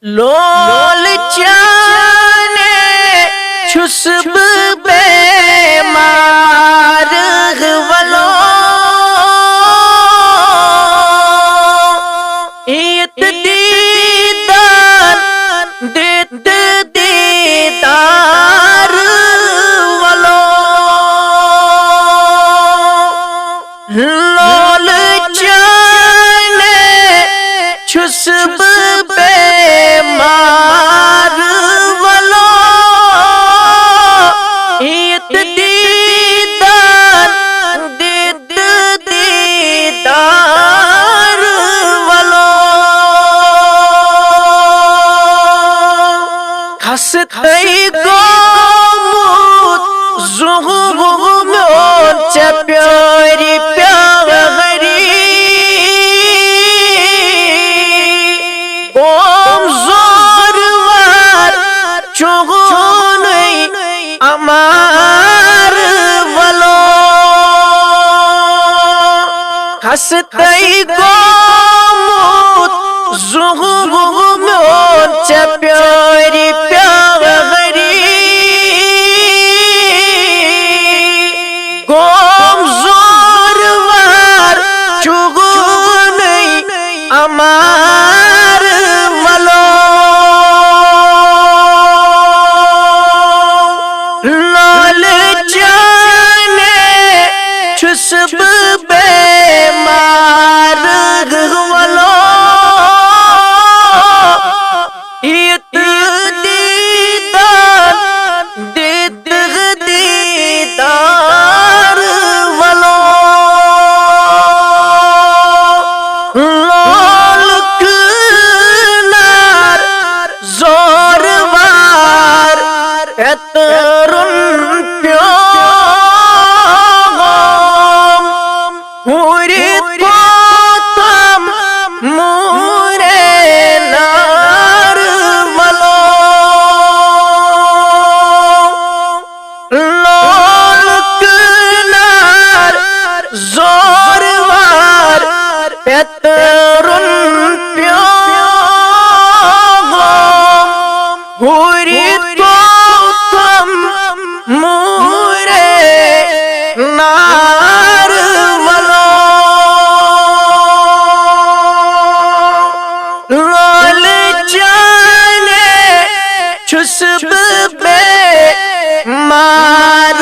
लोल चाने छुस्ब बेमार वलो इत दीदार देत दीदार वलो लोल चाने छुस्ब बेमार वलो इत दीदार देत दीदार वलो खसतई गोमूत जुगुगुमोन चप्योरी प्यागरी ओम जोरवार चुगुनई अमार वलो खसतई गोमूत जुगुगुमोन चप्योरी प्यागरी गोम जोरवार चुगुनई अमार वलो लोल जाने छुस्ब बेमार वलो इत दीदार देत दीदार वलो लोल कनार जोरवार एतरुन प्योगम हुरी तोतम मुरे नार वलो लोल कनार जोरवार एतरुन प्योगम हुरी तोतम मुरे नार वलो लोल जाने छुस्ब बेमार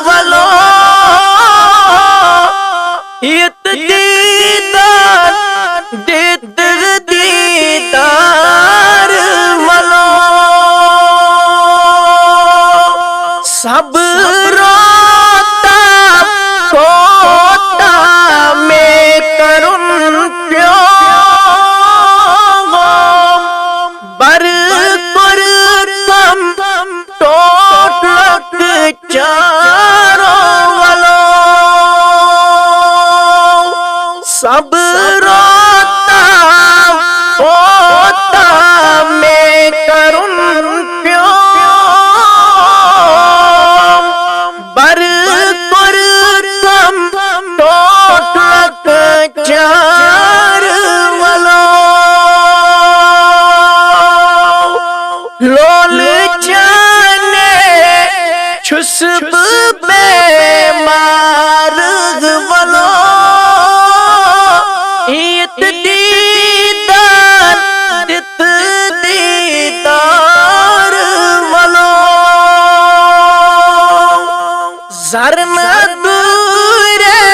वलो इत दीदार देत दीदार वलो सब रोता कोता में करुण प्योगम बर कुरतम टोटलक चारो वलो सब रोता कोता में करुण प्योगम बर कुरतम टोटलक चार वलो लोल जाने छुस्ब बेमार वलो इत दीदार देत दीदार वलो जरन दूरेर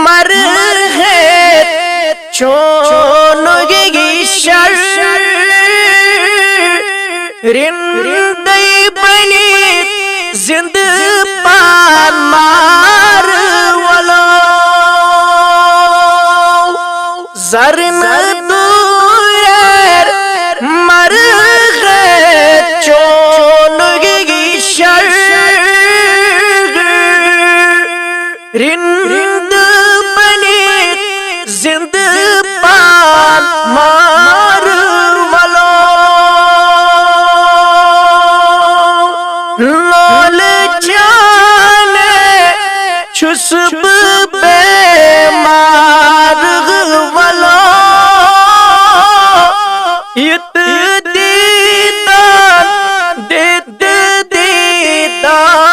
मर है चोनगी शर रिंदई बनी जिंद पान मार वलो जरन दूरेर मर है चोनगी शर रिंद बनी जिंद पान मार वलो लोल जाने छुस्ब बेमार वलो पाल